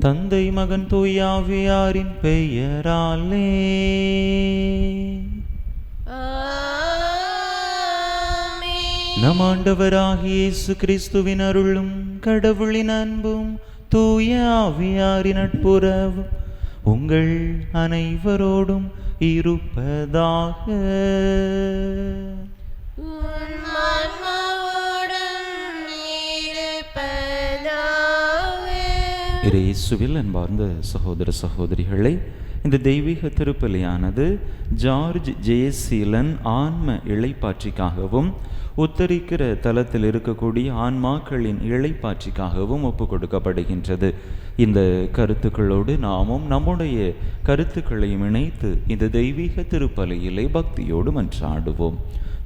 தந்தை மகன் தூயாவியாரின் பெயராலே நம் ஆண்டவராகிய இயேசு கிறிஸ்துவின் அருளும் கடவுளின் அன்பும் தூய ஆவியாரின் நட்புறவும் உங்கள் அனைவரோடும் இருப்பதாக. இயேசுவில் அன்பார்ந்த சகோதர சகோதரிகளை, இந்த தெய்வீக திருப்பலியானது ஜார்ஜ் ஜெயசீலன் ஆன்ம இளைப்பாற்றிக்காகவும் உத்தரிக்கிற தலத்தில் இருக்கக்கூடிய ஆன்மாக்களின் இளைப்பாற்றிக்காகவும் ஒப்பு கொடுக்கப்படுகின்றது. இந்த கருத்துக்களோடு நாமும் நம்முடைய கருத்துக்களையும் இணைத்து இந்த தெய்வீக திருப்பலியிலே பக்தியோடு மன்றாடுவோம்.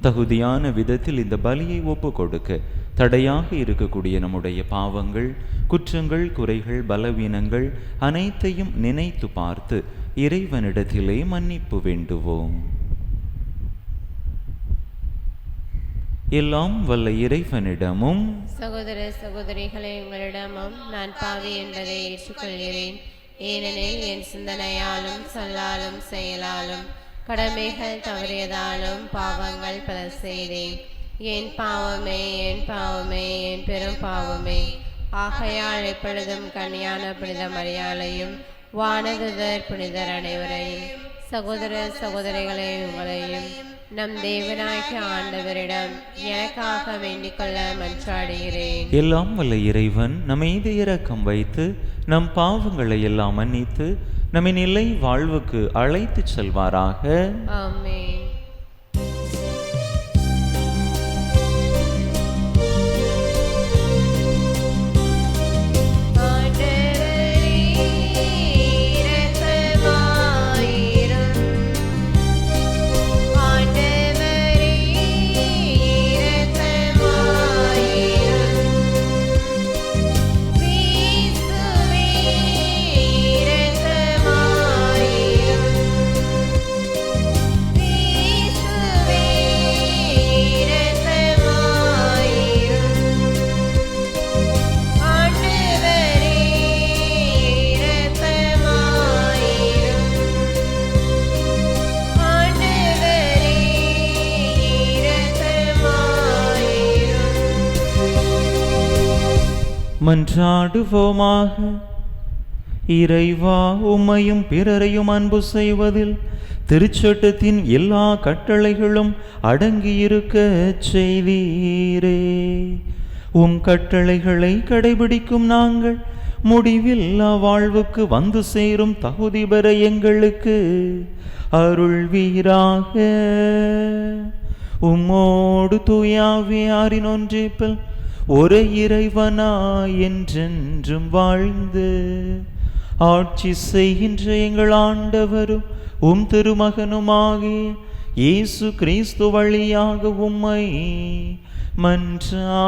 தகுதியான விதத்தில் இந்த பலியை ஒப்பு கொடுக்க தடையாக இருக்கக்கூடிய நம்முடைய பாவங்கள், குற்றங்கள், குறைகள், பலவீனங்கள் அனைத்தையும் நினைத்து பார்த்து இறைவனிடத்திலே மன்னிப்பு வேண்டுவோம். எல்லாம் வல்ல இறைவனிடமும் சகோதர சகோதரிகளை உங்களிடமும் நான் பாவி என்பதை ஏற்றுக்கொள்கிறேன். ஏனெனில் என் சிந்தனையாலும் சொல்லாலும் செயலாலும் கடமைகள் தவறியதாலும் பாவங்கள் பல செய்தேன். என் பாவமே, என் பாவமே, என் பெரும் பாவமே. ஆகையால் எப்பொழுதும் கன்னியான புனித மரியாளையும் வானதுதர் புனிதர் அனைவரையும் சகோதர சகோதரிகளை உங்களையும் நம் தேவனாகிய ஆண்டவரிடம் எனக்காக வேண்டிக் கொள்ள மன்றாடுகிறேன். எல்லாம் வல்ல இறைவன் நம் மீது இரக்கம் வைத்து நம் பாவங்களை எல்லாம் மன்னித்து நம்மை நிலை வாழ்வுக்கு அழைத்து செல்வாராக. ஆமென். மன்றாடுவோமாக. இறைவா, உம்மையும் பிறரையும் அன்பு செய்வதில் திருச்சட்டத்தின் எல்லா கட்டளைகளும் அடங்கியிருக்க செய்தீரே. உம் கட்டளைகளை கடைபிடிக்கும் நாங்கள் முடிவில்லா வாழ்வுக்கு வந்து சேரும் தகுதி பெற எங்களுக்கு அருள்வீராக. உம்மோடு தூயாவியாரின் ஒன்றிப்பில் ஒரு இறைவனாய் என்றென்றும் வாழ்ந்து ஆட்சி செய்கின்ற எங்கள் ஆண்டவரும் உம் திருமகனுமாகிய இயேசு கிறிஸ்து வழியாக உம்மை மன்றாடுகின்றோம்.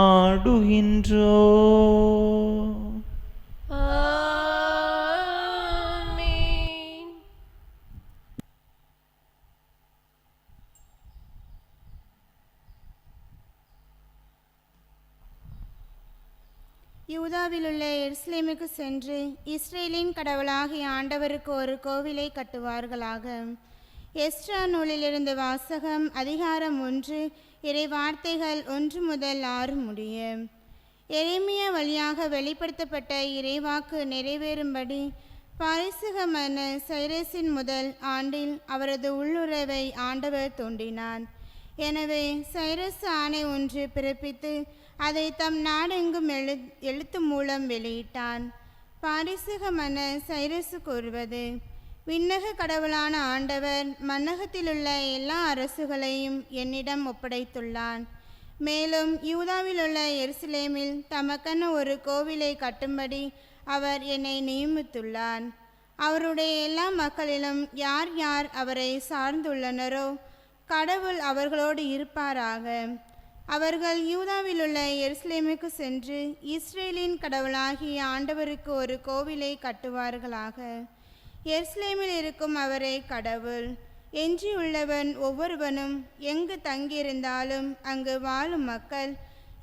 யூதாவிலுள்ள எருசலேமுக்கு சென்று இஸ்ரேலின் கடவுளாகிய ஆண்டவருக்கு ஒரு கோவிலை கட்டுவார்களாக. எஸ்றா நூலிலிருந்து வாசகம். அதிகாரம் 1, இறை வார்த்தைகள் 1 முதல் 6 முடிய. எரேமியா வழியாக வெளிப்படுத்தப்பட்ட இறைவாக்கு நிறைவேறும்படி பாரிசக மன்னர் சைரஸின் முதல் ஆண்டில் அவரது உள்ளுறவை ஆண்டவர் தோன்றினார். எனவே சைரஸ் ஆணை ஒன்று பிறப்பித்து அதை தம் நாடெங்கும் எழுத்து மூலம் வெளியிட்டான். பாரிசக மன்னர் சைரசு கூறுவது: விண்ணக கடவுளான ஆண்டவர் மன்னகத்திலுள்ள எல்லா அரசுகளையும் என்னிடம் ஒப்படைத்துள்ளான். மேலும் யூதாவிலுள்ள எருசலேமில் தமக்கென ஒரு கோவிலை கட்டும்படி அவர் என்னை நியமித்துள்ளார். அவருடைய எல்லா மக்களிலும் யார் யார் அவரை சார்ந்துள்ளனரோ கடவுள் அவர்களோடு இருப்பாராக. அவர்கள் யூதாவிலுள்ள எருசலேமுக்கு சென்று இஸ்ரேலின் கடவுளாகிய ஆண்டவருக்கு ஒரு கோவிலை கட்டுவார்களாக. எருசலேமில் இருக்கும் அவரே கடவுள். எஞ்சியுள்ளவன் ஒவ்வொருவனும் எங்கு தங்கியிருந்தாலும் அங்கு வாழும் மக்கள்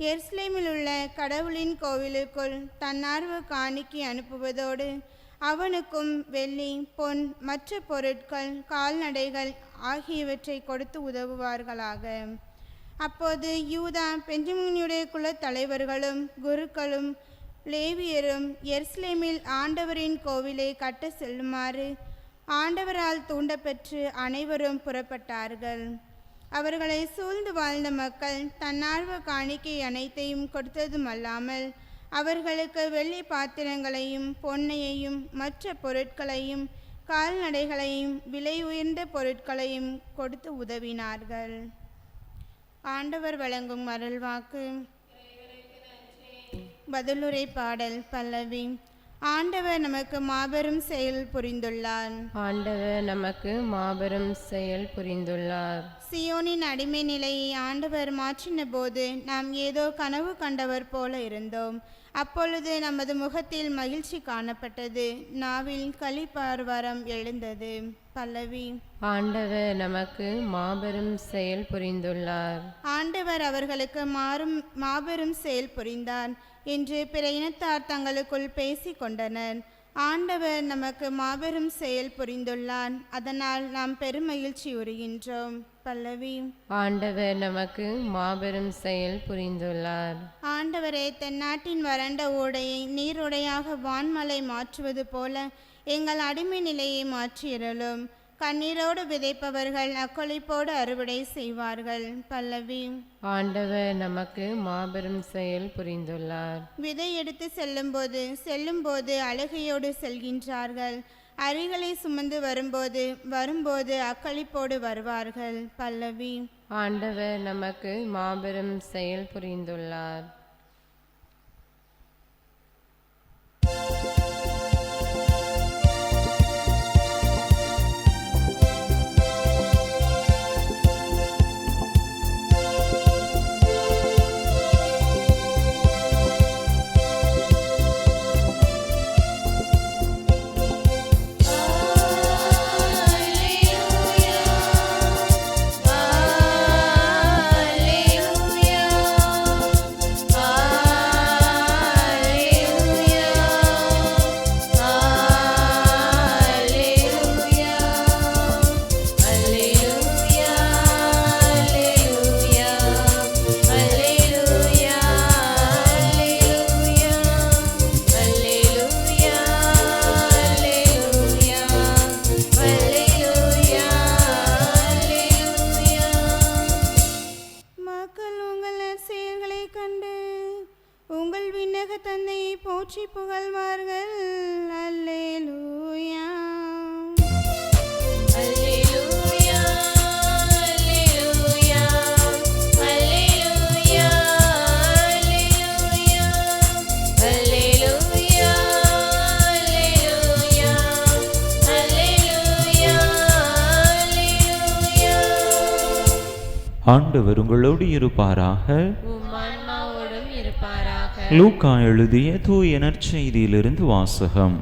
எருசலேமில் உள்ள கடவுளின் கோவிலுக்குள் தன்னார்வ காணிக்கை அனுப்புவதோடு அவனுக்கும் வெள்ளி, பொன், மற்ற பொருட்கள், கால்நடைகள் ஆகியவற்றை கொடுத்து உதவுவார்களாக. அப்போது யூதா பெஞ்சமினுடைய குலத் தலைவர்களும் குருக்களும் லேவியரும் எருசலேமில் ஆண்டவரின் கோவிலை கட்ட செல்லுமாறு ஆண்டவரால் தூண்டப்பெற்று அனைவரும் புறப்பட்டார்கள். அவர்களை சூழ்ந்து வாழ்ந்த மக்கள் தன்னார்வ காணிக்கை அனைத்தையும் கொடுத்ததுமல்லாமல் அவர்களுக்கு வெள்ளி பாத்திரங்களையும் பொன்னையையும் மற்ற பொருட்களையும் கால்நடைகளையும் விலை உயர்ந்த பொருட்களையும் கொடுத்து உதவினார்கள். ஆண்டவர் வழங்கும் அருள்வாக்கு. பதிலுரை பாடல் பல்லவி. ஆண்டவர் நமக்கு மாபெரும் செயல் புரிந்துள்ளார். ஆண்டவர் நமக்கு மாபெரும் செயல் புரிந்துள்ளார். சியோனின் அடிமை நிலையை ஆண்டவர் மாற்றின போது நாம் ஏதோ கனவு கண்டவர் போல இருந்தோம். அப்பொழுது நமது முகத்தில் மகிழ்ச்சி காணப்பட்டது, நாவில் களிப்பார்வரம் எழுந்தது. பல்லவி. ஆண்டவர் நமக்கு மாபெரும் செயல் புரிந்துள்ளார். ஆண்டவர் அவர்களுக்கு மாபெரும் செயல் புரிந்தார் என்று பிற இனத்தார் தங்களுக்குள் பேசிக் கொண்டனர். ஆண்டவர் நமக்கு மாபெரும் செயல் புரிந்துள்ளார், அதனால் நாம் பெருமகிழ்ச்சி உறுகின்றோம். பல்லவி. ஆண்டவர் நமக்கு மாபெரும் செயல் புரிந்துள்ளார். ஆண்டவரே, தென்னாட்டின் வறண்ட ஓடையை நீரோடையாக வான்மலை மாற்றுவது போல எங்கள் அடிமை நிலையை மாற்றியருளும். கண்ணீரோடு விதைப்பவர்கள் அக்கொழிப்போடு அறுவடை செய்வார்கள். பல்லவி. ஆண்டவர் நமக்கு மாபெரும் செயல் புரிந்துள்ளார். விதை எடுத்து செல்லும்போது அழுகையோடு செல்கின்றார்கள். அரிகளை சுமந்து வரும்போது அக்களிப்போடு வருவார்கள். பல்லவி. ஆண்டவர் நமக்கு மாபெரும் செயல் புரிந்துள்ளார். போற்றி புகழ்வார்கள். அல்லேலூயா. அல்லேலூயா, அல்லேலூயா, அல்லேலூயா, அல்லேலூயா, அல்லேலூயா, அல்லேலூயா, அல்லேலூயா, அல்லேலூயா. ஆண்டவர் உங்களோடு இருப்பாராக. லூக்கா எழுதிய தூய நற்செய்தியிலிருந்து வாசகம்.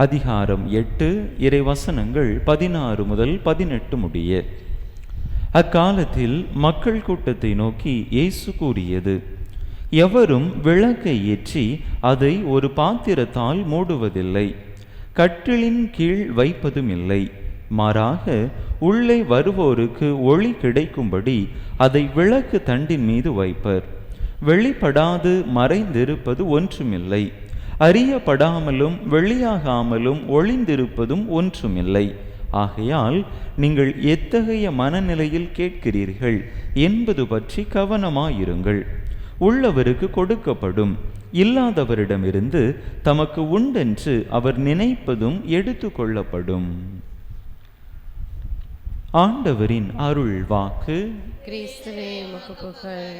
அதிகாரம் 8, இறைவசனங்கள் 16 முதல் 18 முடிய. அக்காலத்தில் மக்கள் கூட்டத்தை நோக்கி இயேசு கூறியது: எவரும் விளக்கை ஏற்றி அதை ஒரு பாத்திரத்தால் மூடுவதில்லை, கட்டிலின் கீழ் வைப்பதும் இல்லை. மாறாக உள்ளே வருவோருக்கு ஒளி கிடைக்கும்படி அதை விளக்கு தண்டின் மீது வைப்பர். வெளிப்படாது மறைந்திருப்பது ஒன்றுமில்லை, அறியப்படாமலும் வெளியாகாமலும் ஒளிந்திருப்பதும் ஒன்றுமில்லை. ஆகையால் நீங்கள் எத்தகைய மனநிலையில் கேட்கிறீர்கள் என்பது பற்றி கவனமாயிருங்கள். உள்ளவருக்கு கொடுக்கப்படும், இல்லாதவரிடமிருந்து தமக்கு உண்டென்று அவர் நினைப்பதும் எடுத்து கொள்ளப்படும். ஆண்டவரின் அருள் வாக்கு. கிறிஸ்துவே உமக்கு புகழ்.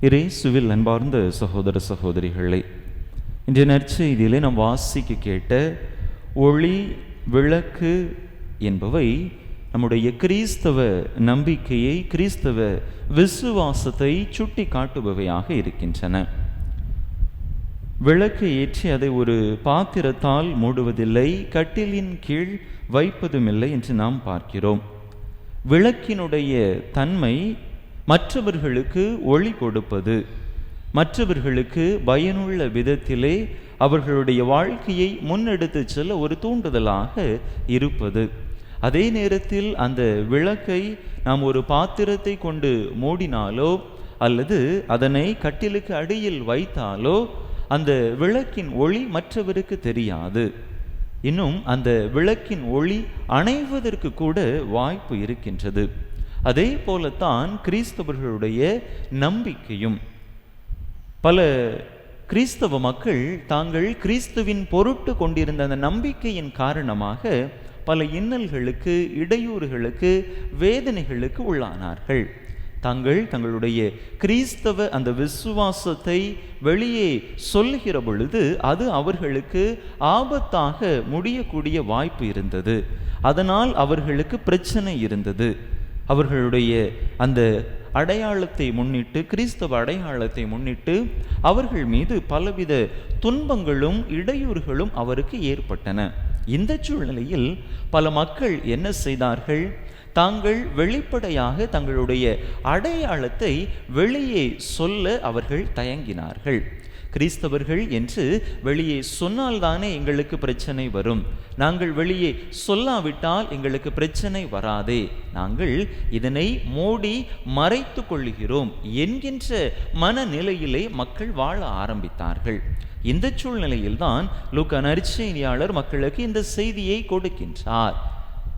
இயேசுவில் அன்பார்ந்த சகோதர சகோதரிகளே, இன்றைய நற்செய்தியிலே நாம் வாசிக்க கேட்ட ஒளி, விளக்கு என்பவை நம்முடைய கிறிஸ்தவ நம்பிக்கையை, கிறிஸ்தவ விசுவாசத்தை சுட்டி காட்டுபவையாக இருக்கின்றன. விளக்கு ஏற்றி அதை ஒரு பாத்திரத்தால் மூடுவதில்லை, கட்டிலின் கீழ் வைப்பதுமில்லை என்று நாம் பார்க்கிறோம். விளக்கினுடைய தன்மை மற்றவர்களுக்கு ஒளி கொடுப்பது, மற்றவர்களுக்கு பயனுள்ள விதத்திலே அவர்களுடைய வாழ்க்கையை முன்னெடுத்து செல்ல ஒரு தூண்டுதலாக இருப்பது. அதே நேரத்தில் அந்த விளக்கை நாம் ஒரு பாத்திரத்தை கொண்டு மூடினாலோ அல்லது அதனை கட்டிலுக்கு அடியில் வைத்தாலோ அந்த விளக்கின் ஒளி மற்றவருக்கு தெரியாது. இன்னும் அந்த விளக்கின் ஒளி அணைவதற்கு கூட வாய்ப்பு இருக்கின்றது. அதே போலத்தான் கிறிஸ்தவர்களுடைய நம்பிக்கையும். பல கிறிஸ்தவ மக்கள் தாங்கள் கிறிஸ்துவின் பொருட்டு கொண்டிருந்த அந்த நம்பிக்கையின் காரணமாக பல இன்னல்களுக்கு, இடையூறுகளுக்கு, வேதனைகளுக்கு உள்ளானார்கள். தங்களுடைய கிறிஸ்தவ அந்த விசுவாசத்தை வெளியே சொல்லுகிற பொழுது அது அவர்களுக்கு ஆபத்தாக முடியக்கூடிய வாய்ப்பு இருந்தது. அதனால் அவர்களுக்கு பிரச்சனை இருந்தது. அவர்களுடைய அந்த அடையாளத்தை முன்னிட்டு, கிறிஸ்தவ அடையாளத்தை முன்னிட்டு அவர்கள் மீது பலவித துன்பங்களும் இடையூறுகளும் அவருக்கு ஏற்பட்டன. இந்த சூழ்நிலையில் பல மக்கள் என்ன செய்தார்கள்? தாங்கள் வெளிப்படையாக தங்களுடைய அடையாளத்தை வெளியே சொல்ல அவர்கள் தயங்கினார்கள். கிறிஸ்தவர்கள் என்று வெளியே சொன்னால்தானே எங்களுக்கு பிரச்சனை வரும், நாங்கள் வெளியே சொல்லாவிட்டால் எங்களுக்கு பிரச்சனை வராதே, நாங்கள் இதனை மூடி மறைத்து கொள்ளுகிறோம் என்கின்ற மனநிலையிலே மக்கள் வாழ ஆரம்பித்தார்கள். இந்த சூழ்நிலையில்தான் லூக்கா நற்செய்தியாளர் மக்களுக்கு இந்த செய்தியை கொடுக்கின்றார்.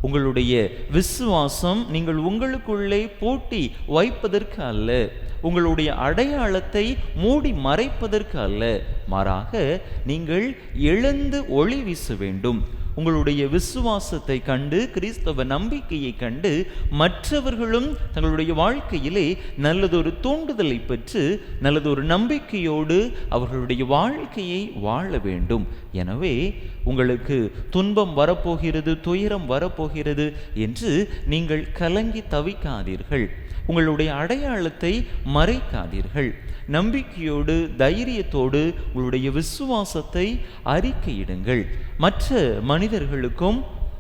உங்களுடைய விசுவாசம் நீங்கள் உங்களுக்குள்ளே பூட்டி வைப்பதற்கு அல்ல, உங்களுடைய அடையாளத்தை மூடி மறைப்பதற்கு அல்ல, மாறாக நீங்கள் எழுந்து ஒளி வீச வேண்டும். உங்களுடைய விசுவாசத்தை கண்டு, கிறிஸ்தவ நம்பிக்கையை கண்டு மற்றவர்களும் தங்களுடைய வாழ்க்கையிலே நல்லதொரு தூண்டுதலை பெற்று நல்லதொரு நம்பிக்கையோடு அவர்களுடைய வாழ்க்கையை வாழ வேண்டும். எனவே உங்களுக்கு துன்பம் வரப்போகிறது, துயரம் வரப்போகிறது என்று நீங்கள் கலங்கி தவிக்காதீர்கள். உங்களுடைய அடையாளத்தை மறைக்காதீர்கள். நம்பிக்கையோடு, தைரியத்தோடு உங்களுடைய விசுவாசத்தை அறிக்கையிடுங்கள். மற்ற மனிதர்களுக்கும்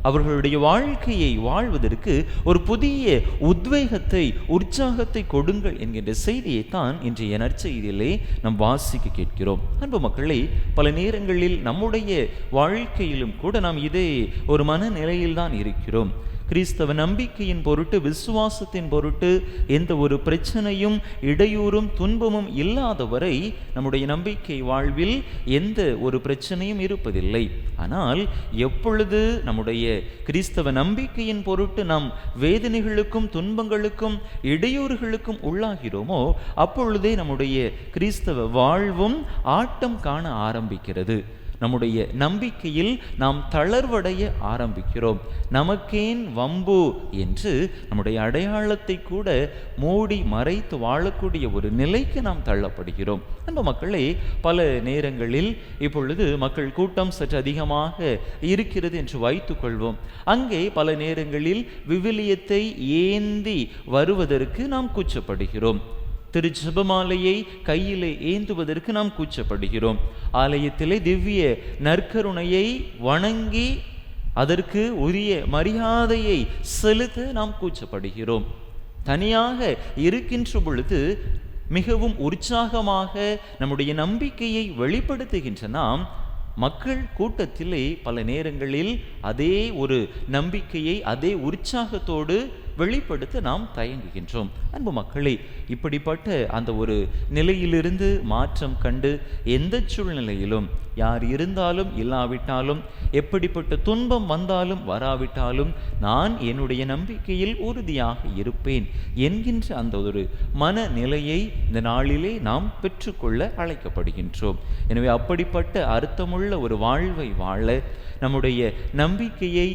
அவர்களுடைய வாழ்க்கையை வாழ்வதற்கு ஒரு புதிய உத்வேகத்தை, உற்சாகத்தை கொடுங்கள் என்கின்ற செய்தியைத்தான் இன்றைய நற்செய்தியிலே நாம் வாசிக்க கேட்கிறோம். அன்பு மக்களே, பல நேரங்களில் நம்முடைய வாழ்க்கையிலும் கூட நாம் இதே ஒரு மனநிலையில்தான் இருக்கிறோம். கிறிஸ்தவ நம்பிக்கையின் பொருட்டு, விசுவாசத்தின் பொருட்டு எந்த ஒரு பிரச்சனையும், இடையூறும், துன்பமும் இல்லாதவரை நம்முடைய நம்பிக்கை வாழ்வில் எந்த ஒரு பிரச்சனையும் இருப்பதில்லை. ஆனால் எப்பொழுது நம்முடைய கிறிஸ்தவ நம்பிக்கையின் பொருட்டு நாம் வேதனைகளுக்கும், துன்பங்களுக்கும், இடையூறுகளுக்கும் உள்ளாகிறோமோ அப்பொழுதே நம்முடைய கிறிஸ்தவ வாழ்வும் ஆட்டம் காண ஆரம்பிக்கிறது. நம்முடைய நம்பிக்கையில் நாம் தளர்வடைய ஆரம்பிக்கிறோம். நமக்கேன் வம்பு என்று நம்முடைய அடையாளத்தை கூட மூடி மறைத்து வாழக்கூடிய ஒரு நிலைக்கு நாம் தள்ளப்படுகிறோம். நம்ம மக்களே, பல நேரங்களில் இப்பொழுது மக்கள் கூட்டம் சற்று அதிகமாக இருக்கிறது என்று வைத்துக் கொள்வோம். அங்கே பல நேரங்களில் விவிலியத்தை ஏந்தி வருவதற்கு நாம் கூச்சப்படுகிறோம். திரு ஜெபமாலையை கையிலே ஏந்துவதற்கு நாம் கூச்சப்படுகிறோம். ஆலயத்திலே திவ்ய நற்கருணையை வணங்கி அதற்கு உரிய மரியாதையை செலுத்த நாம் கூச்சப்படுகிறோம். தனியாக இருக்கின்ற பொழுது மிகவும் உற்சாகமாக நம்முடைய நம்பிக்கையை வெளிப்படுத்துகின்ற நாம் மக்கள் கூட்டத்திலே பல நேரங்களில் அதே ஒரு நம்பிக்கையை, அதே உற்சாகத்தோடு வெளிப்படுத்த நாம் தயங்குகின்றோம். அன்பு மக்களே, இப்படிப்பட்ட அந்த ஒரு நிலையிலிருந்து மாற்றம் கண்டு எந்த சூழ்நிலையிலும், யார் இருந்தாலும் இல்லாவிட்டாலும், எப்படிப்பட்ட துன்பம் வந்தாலும் வராவிட்டாலும் நான் என்னுடைய நம்பிக்கையில் உறுதியாக இருப்பேன் என்கின்ற அந்த ஒரு மனநிலையை இந்த நாளிலே நாம் பெற்றுக்கொள்ள அழைக்கப்படுகின்றோம். எனவே அப்படிப்பட்ட அர்த்தமுள்ள ஒரு வாழ்வை வாழ நம்முடைய நம்பிக்கையை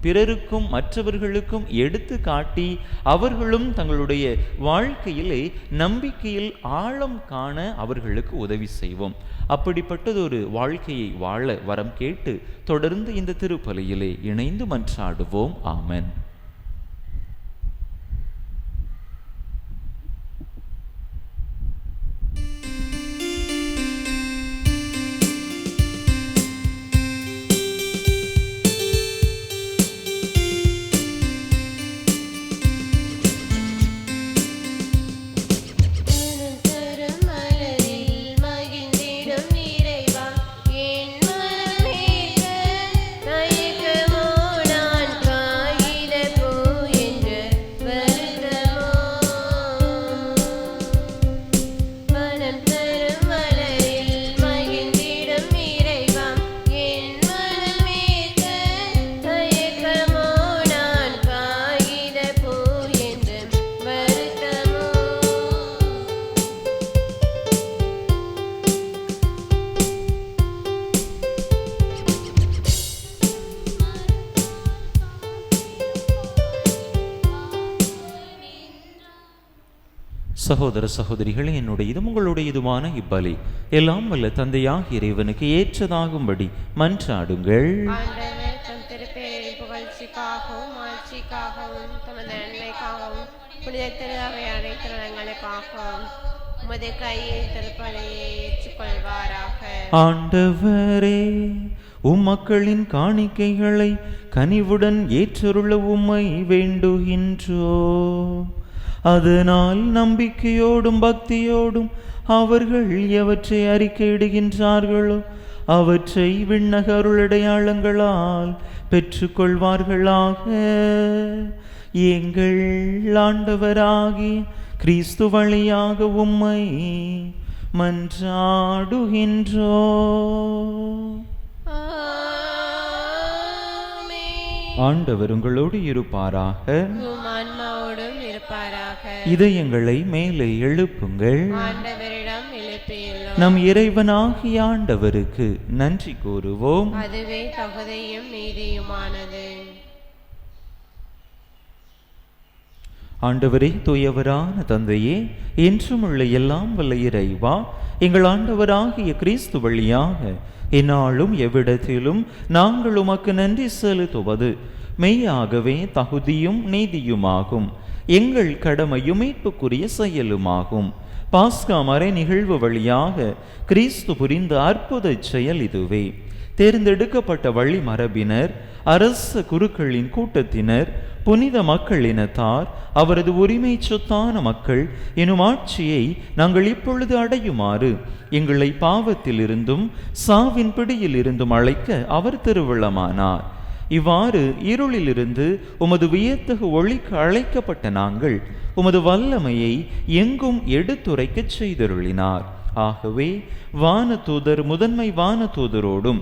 பிறருக்கும் மற்றவர்களுக்கும் எடுத்து காட்டி அவர்களும் தங்களுடைய வாழ்க்கையிலே நம்பிக்கையில் ஆழம் காண அவர்களுக்கு உதவி செய்வோம். அப்படிப்பட்டதொரு வாழ்க்கையை வாழ வரம் கேட்டு தொடர்ந்து இந்த திருப்பலியிலே இணைந்து மன்றாடுவோம். ஆமென். சகோதர சகோதரிகளே, என்னுடையதும் உங்களுடையதுமான இப்பலி எல்லாம் வல்ல தந்தையாக இறைவனுக்கு ஏற்றதாகும்படி மன்றாடுங்கள். ஆண்டவர் தம் திருப்பெயரின் புகழ்ச்சிக்காகவும் ஆட்சிக்காகவும் தமது நன்மைக்காகவும் புனித திருவை அனைத்து நலங்களுக்காகவும் உமது கையில் திருப்பலியை ஏற்றுக்கொள்வாராக. ஆண்டவரே, உம்மக்களின் காணிக்கைகளை கனிவுடன் ஏற்றருள உம்மை வேண்டுகின்றோ. அதனால் நம்பிக்கையோடும் பக்தியோடும் அவர்கள் எவற்றை அறிக்கையிடுகின்றார்களோ அவற்றை விண்ணக அருளடையாளங்களால் பெற்றுக்கொள்வார்களாக. எங்கள் ஆண்டவராகிய கிறிஸ்து வழியாக உம்மை மன்றாடுகின்றோ. ஆண்டவர் உங்களோடு இருப்பாராக. உம் ஆன்மாவோடும் இருப்பாராக. இதயங்களை மேலே எழுப்புங்கள். ஆண்டவரிடம் எழுப்பியுள்ளோம். நம் இறைவனாகிய ஆண்டவருக்கு நன்றி கூறுவோம். அதுவே தகுதியும் நீதியுமானது. ஆண்டவரே, தூயவரான தந்தையே, என்றும் உள்ள எல்லாம் வல்ல இறைவா, எங்கள் ஆண்டவராகிய கிறிஸ்து வழியாக எந்நாளும் எவ்விடத்திலும் நாங்கள் உமக்கு நன்றி செலுத்துவது மெய்யாகவே தகுதியும் நீதியுமாகும். எங்கள் கடமையும் மீட்புக்குரிய செயலுமாகும். பாஸ்கா மறை நிகழ்வு வழியாக கிறிஸ்து புரிந்த அற்புத செயல் இதுவே. தேர்ந்தெடுக்கப்பட்ட வழி மரபினர், அரச குருக்களின் கூட்டத்தினர், புனித மக்களினத்தார், அவரது உரிமை சொத்தான மக்கள் எனும் ஆட்சியை நாங்கள் இப்பொழுது அடையுமாறு எங்களை பாவத்திலிருந்தும் சாவின் பிடியில் இருந்தும் அழைக்க அவர் திருவிழமானார். இவ்வாறு இருளிலிருந்து உமது வியத்தகு ஒளிக்கு அழைக்கப்பட்ட நாங்கள் உமது வல்லமையை எங்கும் எடுத்துரைக்கச் செய்தருளினார். ஆகவே வானதூதர் முதன்மை வானதூதரோடும்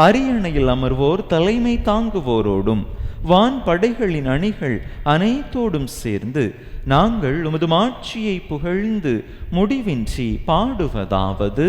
அரியணையில் அமர்வோர் தலைமை தாங்குவோரோடும் வான் படைகளின் அணிகள் அனைத்தோடும் சேர்ந்து நாங்கள் உமது மாட்சியை புகழ்ந்து முடிவின்றி பாடுவதாவது: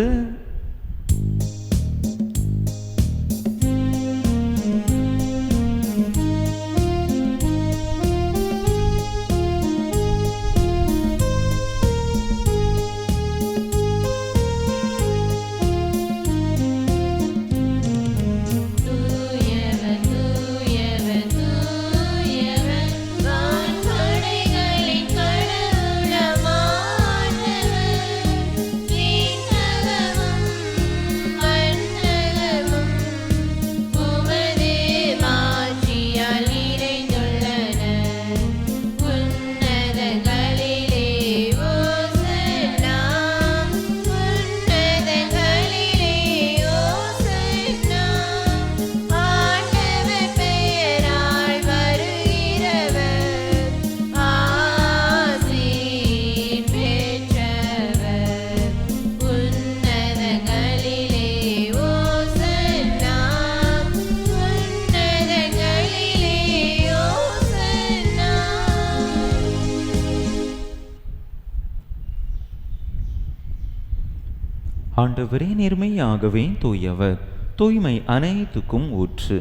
ஆண்டவரே, நேர்மையாகவே தூயவர், தூய்மை அனைத்துக்கும் ஊற்று.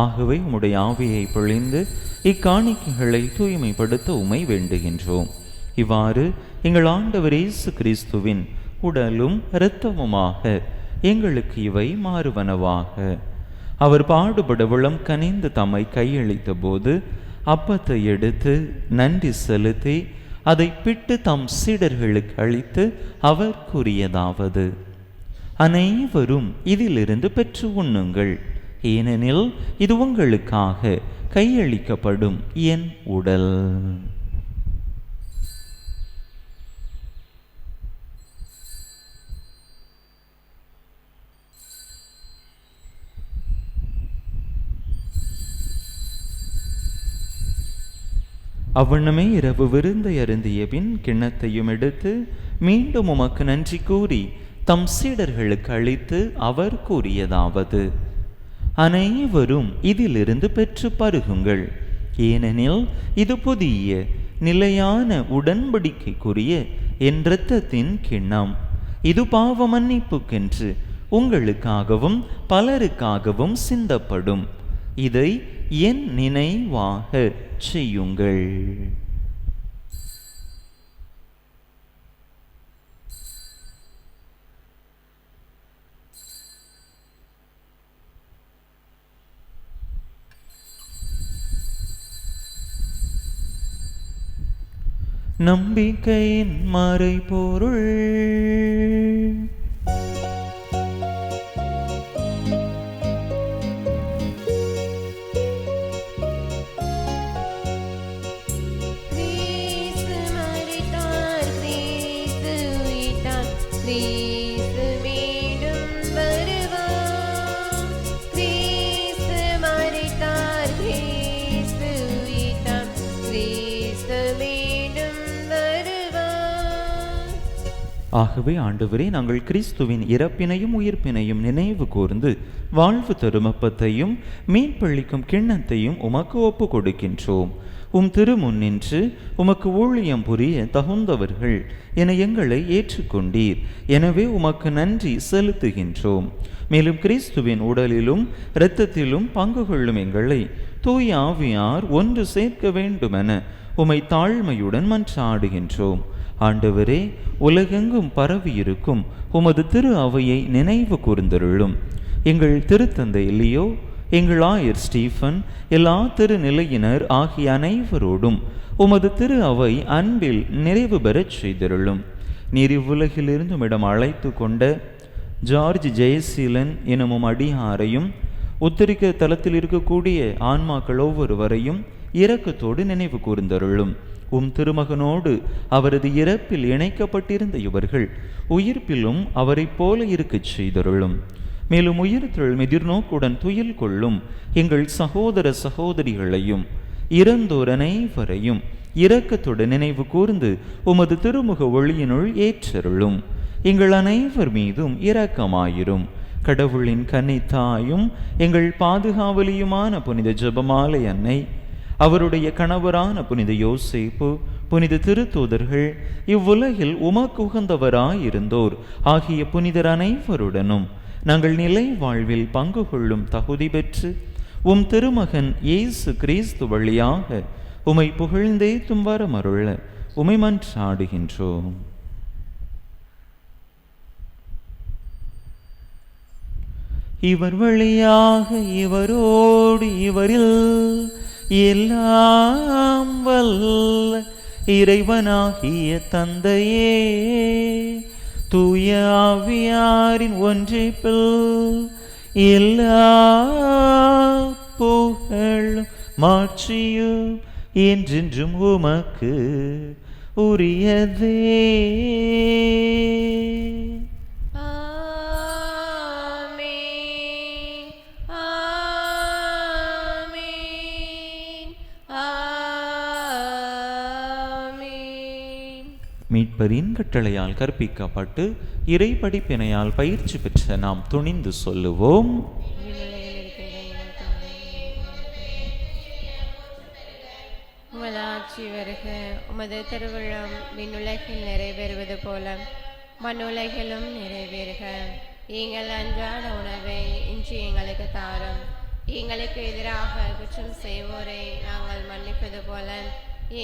ஆகவே உம்முடைய ஆவியை பொழிந்து இக்காணிக்கைகளை தூய்மைப்படுத்த உம்மை வேண்டுகின்றோம். இவ்வாறு எங்கள் ஆண்டவர் இயேசு கிறிஸ்துவின் உடலும் இரத்தமுமாக எங்களுக்கு இவை மாறுவனவாக. அவர் பாடுபட உளம் கனிந்து தம்மை கையளித்த போது அப்பத்தை எடுத்து நன்றி செலுத்தி அதை பிட்டு தம் சீடர்களுக்கு அளித்து அவர் கூறியதாவது: அனைவரும் இதிலிருந்து பெற்று உண்ணுங்கள், ஏனெனில் இது உங்களுக்காக கையளிக்கப்படும் என் உடல். அவ்வண்ணமே இரவு விருந்தை அருந்திய பின் கிண்ணத்தையும் எடுத்து மீண்டும் உமக்கு நன்றி கூறி தம் சீடர்களுக்கு அளித்து அவர் கூறியதாவது: அனைவரும் இதிலிருந்து பெற்று பருகுங்கள், ஏனெனில் இது புதிய நிலையான உடன்படிக்கைக்குரிய என் இரத்தத்தின் கிண்ணம். இது பாவ மன்னிப்புக்கென்று உங்களுக்காகவும் பலருக்காகவும் சிந்தப்படும். இதை என் நினைவாக செய்யுங்கள். நம்பிக்கையின் மறைபொருள். கிறிஸ்து மரித்தார், கிறிஸ்து உயிர்த்தார், கிறிஸ்து மீண்டும் வருவார். கிறிஸ்து மரித்தார், கிறிஸ்து உயிர்த்தார், கிறிஸ்து மீண்டும் வருவார். ஆகவே ஆண்டவரே, நாங்கள் கிறிஸ்துவின் இறப்பினையும் உயிர்ப்பினையும் நினைவு கூர்ந்து வாழ்வு தரும் அப்பத்தையும் மீன்பளிக்கும் கிண்ணத்தையும் உமக்கு ஒப்பு கொடுக்கின்றோம். உம் திருமுன்னின்று உமக்கு ஊழியம் புரிய தகுந்தவர்கள் என எங்களை ஏற்றுக்கொண்டீர். எனவே உமக்கு நன்றி செலுத்துகின்றோம். மேலும் கிறிஸ்துவின் உடலிலும் இரத்தத்திலும் பங்கு கொள்ளும் எங்களை தூய ஆவியார் ஒன்று சேர்க்க வேண்டுமென உமை தாழ்மையுடன் மன்றாடுகின்றோம். ஆண்டவரே, உலகெங்கும் பரவியிருக்கும் உமது திரு அவையை நினைவு கூர்ந்தருளும். எங்கள் திருத்தந்தை லியோ, எங்கள் ஆயர் ஸ்டீஃபன், எல்லா திருநிலையினர் ஆகிய அனைவரோடும் உமது திரு அவை அன்பில் நிறைவு பெறச் செய்தருளும். நீர் இவ்வுலகிலிருந்து இடம் அழைத்து கொண்ட ஜார்ஜ் ஜெயசீலன் எனும் அடியாரையும் உத்திரிக்க தலத்தில் இருக்கக்கூடிய ஆன்மாக்கள் ஒவ்வொருவரையும் இரக்கத்தோடு நினைவு கூர்ந்தருளும். உம் திருமகனோடு அவரது இறப்பில் இணைக்கப்பட்டிருந்த இவர்கள் உயிர்ப்பிலும் அவரை போல இருக்கச் செய்தருளும். மேலும் உயிர்த்தெழும் எதிர்நோக்குடன் துயில் கொள்ளும் எங்கள் சகோதர சகோதரிகளையும் இறந்தோர் அனைவரையும் இரக்கத்துடன் நினைவு கூர்ந்து உமது திருமுக ஒளியினுள் ஏற்றருளும். எங்கள் அனைவர் மீதும் இரக்கமாயிரும். கடவுளின் கன்னித்தாயும் எங்கள் பாதுகாவலியுமான புனித ஜெபமாலை அன்னை, அவருடைய கணவரான புனித யோசேப்பு, புனித திருத்தூதர்கள், இவ்வுலகில் உமக்கு உகந்தவராயிருந்தோர் ஆகிய புனிதர் அனைவருடனும் நாங்கள் நிலை வாழ்வில் பங்கு கொள்ளும் தகுதி பெற்று உம் திருமகன் இயேசு கிறிஸ்து வழியாக உமை புகழ்ந்தேத்தும் வரமருள உமை மன்றாடுகின்றோம். இவர் வழியாக இவரோடு இவரில் எல்லாம் வல்ல இறைவனாகிய தந்தையே, தூய ஆவியாரின் ஒன்றிப்பில் எல்லா புகழும் மாட்சியும் என்றென்றும் உமக்கு உரியதே. மீட்பரின் கட்டளையால் கற்பிக்கப்பட்டு இறை படிப்பினையால் பயிற்சி பெற்ற நாம் துணிந்து சொல்லுவோம். உமது ஆட்சி வருக, உமது திருவிழம் விண்ணுலகில் நிறைவேறுவது போல மண்ணுலகிலும் நிறைவேறுக. எங்கள் அன்றாட உணவை இன்று எங்களுக்கு தாரும். எங்களுக்கு எதிராக குற்றம் செய்வோரை நாங்கள் மன்னிப்பது போல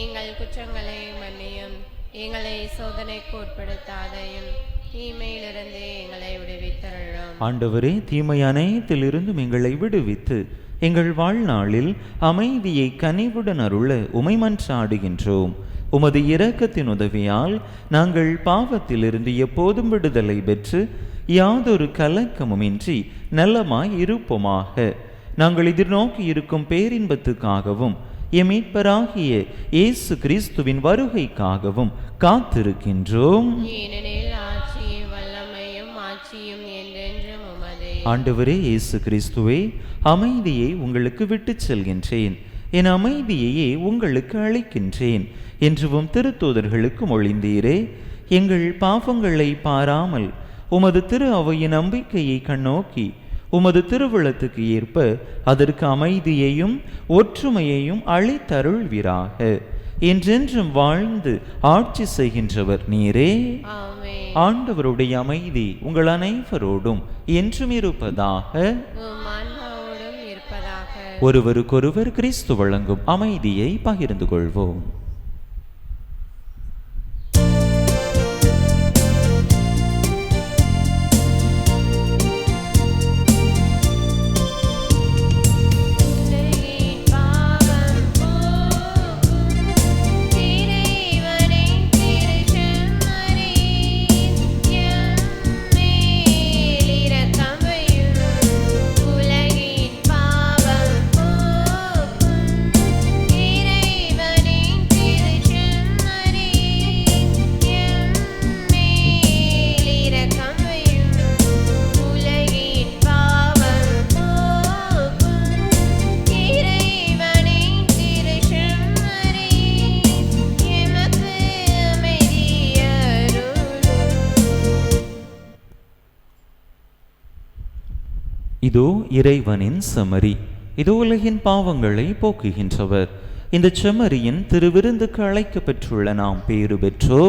எங்கள் குற்றங்களை மன்னியும். எங்களை சோதனைக்கு உட்படுத்தாதையும், தீமையிலிருந்து எங்களை விடுவித்தருளும். ஆண்டவரே, தீமை அனைத்திலிருந்தும் எங்களை விடுவித்து எங்கள் வாழ்நாளில் அமைதியை கனிவுடன் அருள உமை மன்றாடுகின்றோம். உமது இரக்கத்தின் உதவியால் நாங்கள் பாவத்திலிருந்து எப்போதும் விடுதலை பெற்று யாதொரு கலக்கமுமின்றி நலமாய் இருப்போமாக. நாங்கள் எதிர்நோக்கி இருக்கும் பேரின்பத்துக்காகவும் எம் மீட்பராகிய இயேசு கிறிஸ்துவின் வருகைக்காகவும் காத்திருக்கின்றோம். ஏனெனில் ஆட்சியும் வல்லமையும் ஆட்சியும் என்றென்றும் உமதே. ஆண்டவரே இயேசு கிறிஸ்துவே, அமைதியை உங்களுக்கு விட்டுச் செல்கின்றேன், என் அமைதியையே உங்களுக்கு அளிக்கின்றேன் என்றும் திருத்தூதர்களுக்கு மொழிந்தீரே. எங்கள் பாவங்களை பாராமல் உமது திரு அவையின் நம்பிக்கையை கண்ணோக்கி உமது திருவுளத்துக்கு ஏற்ப அதற்கு அமைதியையும் ஒற்றுமையையும் அளித்தருள்வீராக. என்றென்றும் வாழ்ந்து ஆட்சி செய்கின்றவர் நீரே. ஆமென். ஆண்டவருடைய அமைதி உங்கள் அனைவரோடும் என்றும் இருப்பதாக. உம் ஆன்மாவோடும் இருப்பதாக. ஒருவருக்கொருவர் கிறிஸ்து வழங்கும் அமைதியை பகிர்ந்து கொள்வோம். உலகின் பாவம் போக்கும் இறைவனை இதோ இறைவனின் செம்மறி, இதோ உலகின் பாவங்களை போக்குகின்றவர். இந்த செம்மறியின் திருவிருந்துக்கு அழைக்க பெற்றுள்ள நாம் பேறு பெற்றோ.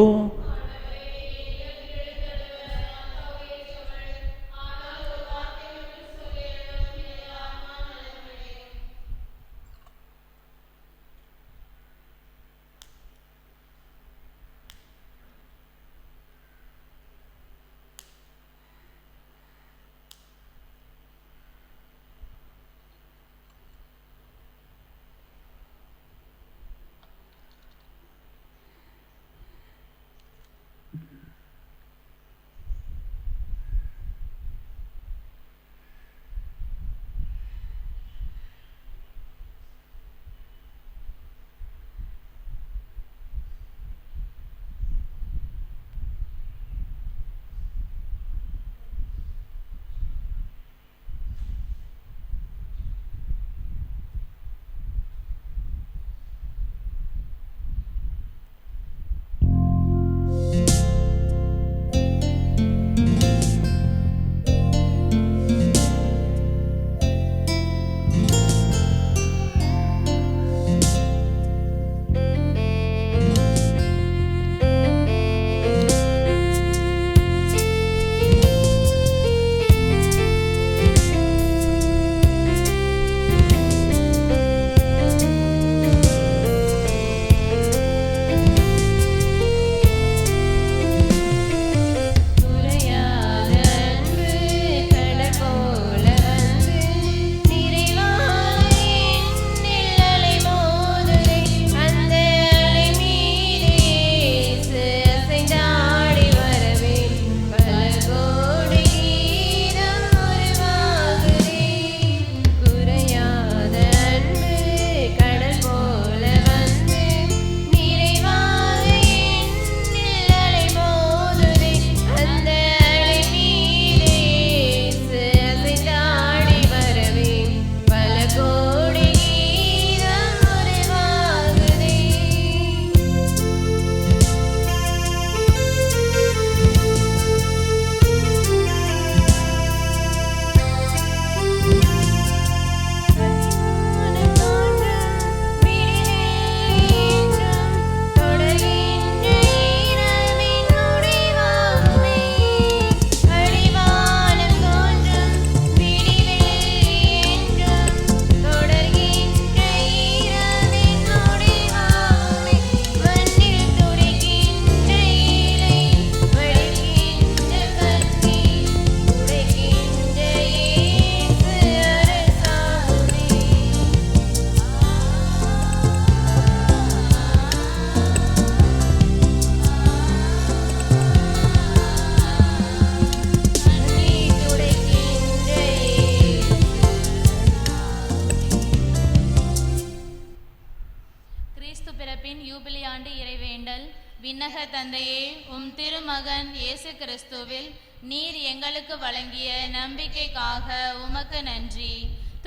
விண்ணக தந்தையே, உம் திருமகன் இயேசு கிறிஸ்துவில் நீர் எங்களுக்கு வழங்கிய நம்பிக்கைக்காக உமக்கு நன்றி.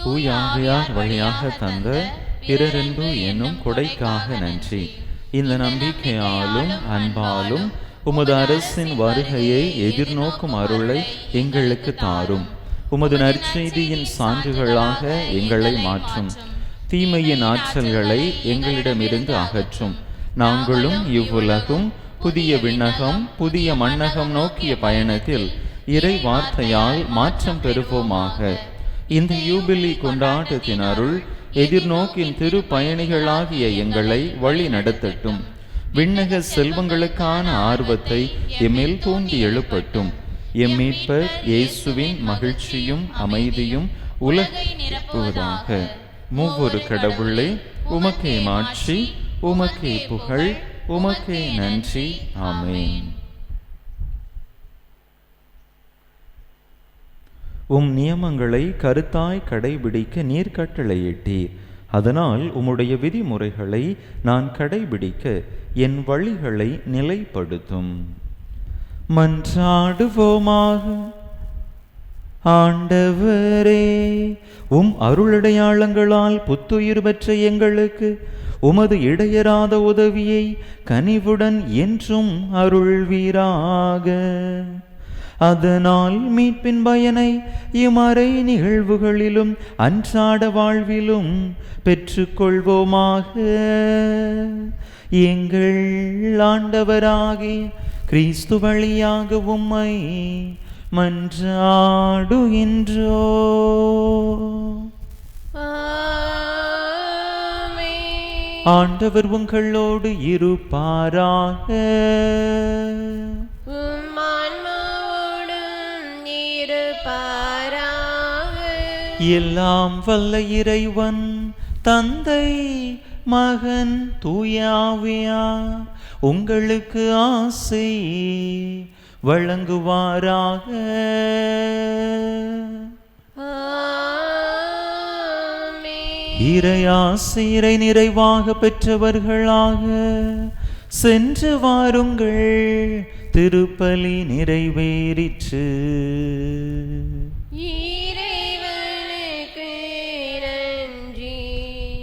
தூய ஆவியார் வழியாக தந்த பிறரன்பு என்னும் கொடைக்காக நன்றி. இந்த நம்பிக்கையாலும் அன்பாலும் உமது அரசின் வருகையை எதிர்நோக்கும் அருளை எங்களுக்கு தாரும். உமது நற்செய்தியின் சான்றுகளாக எங்களை மாற்றும். தீமையின் ஆற்றல்களை எங்களிடமிருந்து அகற்றும். நாங்களும் இவ்வுலகும் புதிய விண்ணகம் புதிய மண்ணகம் நோக்கிய பயணத்தில் இறை வார்த்தையால் மாற்றம் பெறுவோமாக. இந்த யூபிலி கொண்டாட்டத்தின் அருள் எதிர்நோக்கின் திரு பயணிகளாகிய எங்களை வழி நடத்தட்டும். விண்ணக செல்வங்களுக்கான ஆர்வத்தை எம்மில் தூண்டி எழுப்பட்டும். எம் மீட்பர் இயேசுவின் மகிழ்ச்சியும் அமைதியும் உலகை நிரப்புவதாக. மூவொரு கடவுளே, உமக்கே மாட்சி, உமக்கே புகழ், உமக்கே நன்றி. ஆமென். உம் நியமங்களை கருத்தாய் கடைபிடிக்க நீர் கட்டளையிட்டீர். அதனால் உம்முடைய விதிமுறைகளை நான் கடைபிடிக்க என் வழிகளை நிலைப்படுத்தும். மன்றாடுவோமாக. ஆண்டவரே, உம் அருளடையாளங்களால் புத்துயிர் பெற்ற எங்களுக்கு உமது இடையராத உதவியை கனிவுடன் என்றும் அருள்வீராக. அதனால் மீட்பின் பயனை இம்மறை நிகழ்வுகளிலும் அன்றாட வாழ்விலும் பெற்றுக்கொள்வோமாக. எங்கள் ஆண்டவராகிய கிறிஸ்து வழியாக உம்மை மன்றாடுகின்றோ. ஆண்டவர் உங்களோடு இருப்பாராக. எல்லாம் வல்ல இறைவன் தந்தை மகன் தூயாவியா உங்களுக்கு ஆசை வழங்குவாராக. இறையாசிரை நிறைவாக பெற்றவர்களாக சென்று வாருங்கள். திருப்பலி நிறைவேறிற்று.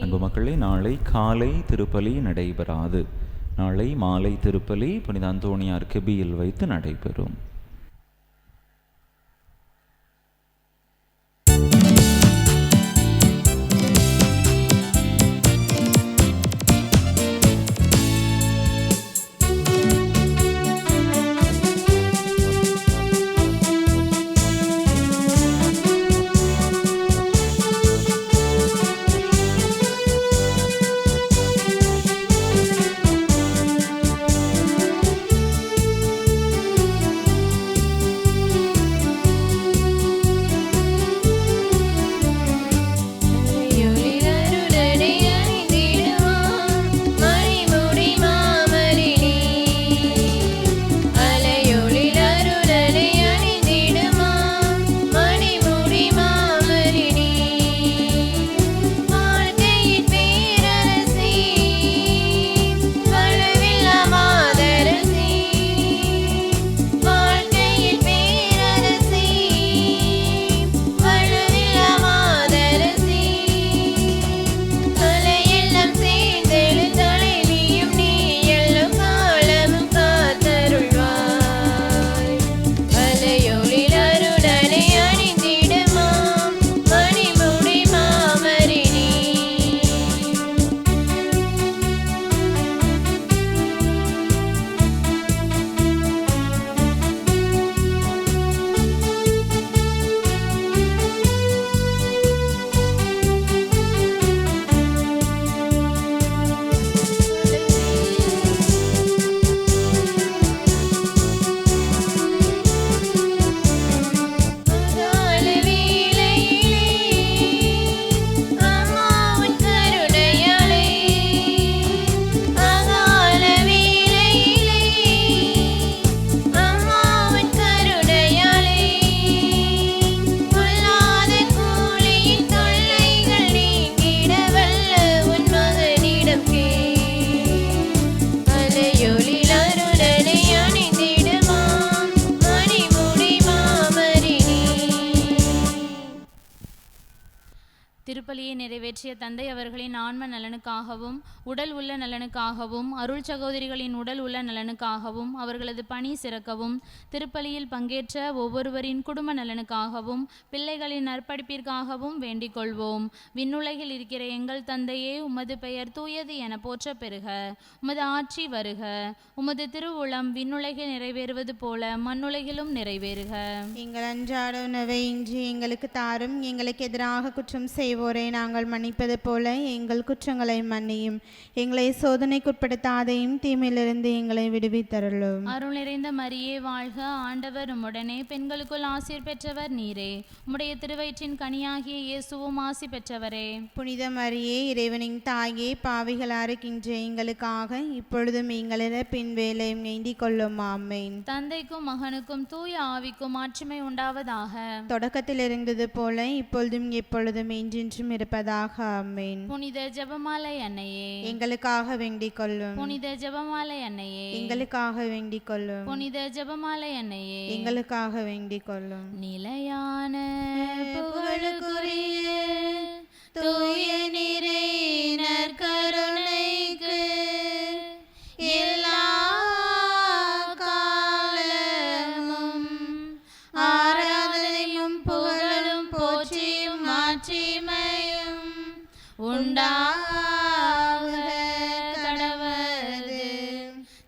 அன்பு மக்களே, நாளை காலை திருப்பலி நடைபெறாது. நாளை மாலை திருப்பலி புனித அந்தோணியார் கெபியில் வைத்து நடைபெறும். திருப்பலியை நிறைவேற்றிய தந்தை அவர்களின் ஆன்ம நலனுக்காகவும் உடல் உள்ள நலனுக்காகவும் அருள் சகோதரிகளின் உடல் உள்ள நலனுக்காகவும் அவர்களது பணி சிறக்கவும் திருப்பலியில் பங்கேற்ற ஒவ்வொருவரின் குடும்ப நலனுக்காகவும் பிள்ளைகளின் நற்படிப்பிற்காகவும் வேண்டிக் கொள்வோம். விண்ணுலகில் இருக்கிற எங்கள் தந்தையே, உமது பெயர் தூயது என போற்ற பெறுக. உமது ஆட்சி வருக. உமது திருவுளம் விண்ணுலகில் நிறைவேறுவது போல மண்ணுலகிலும் நிறைவேறுக. எங்கள் அன்றாட உணவை இன்று எங்களுக்கு தாரும். எங்களுக்கு எதிராக குற்றம் செய்வோரை நாங்கள் மன்னிப்பது போல எங்கள் குற்றங்களை மன்னியும். எங்களை சோதனைக்குட்படுத்தாதையும் தீமையிலிருந்து எங்களை விடுவித்தருளும். அருள் நிறைந்த மரியே வாழ்க. ஆண்டவர் உம்முடனே, பெண்களுக்குள் ஆசீர் பெற்றவர் நீரே. உம்முடைய திருவயிற்றின் கனியாகிய இயேசுவும் ஆசி பெற்றவரே. புனித மரியே, இறைவனின் தாயே, பாவிகளாக இருக்கின்ற எங்களுக்காக இப்பொழுதும் எங்களிட பின் வேலையும் வேண்டிக் கொள்ளும். ஆமேன். தந்தைக்கும் மகனுக்கும் தூய ஆவிக்கும் மாட்சிமை உண்டாவதாக. தொடக்கத்தில் இருந்தது போல இப்பொழுதும் எப்பொழுதும் என்றென்றும் இருப்பதாக. ஆமேன். புனித ஜெபமாலை அன்னையே, எங்களுக்காக வேண்டிக் கொள்ளும். புனித ஜெபமாலை அன்னையே, எங்களுக்காக வேண்டிக் கொள்ளும். புனித ஜெபமாலை அன்னையே, எங்களுக்காக வேண்டிக் கொள்ளும். நிலையான புகழுக்குரிய தூய நிறை நற்கருணைக்கு எல்லா காலமும் மாட்சிமையும் உண்டாக கடவது.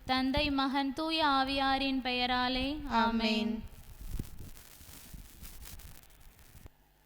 தந்தை மகன் தூய ஆவியாரின் பெயராலே ஆமென்.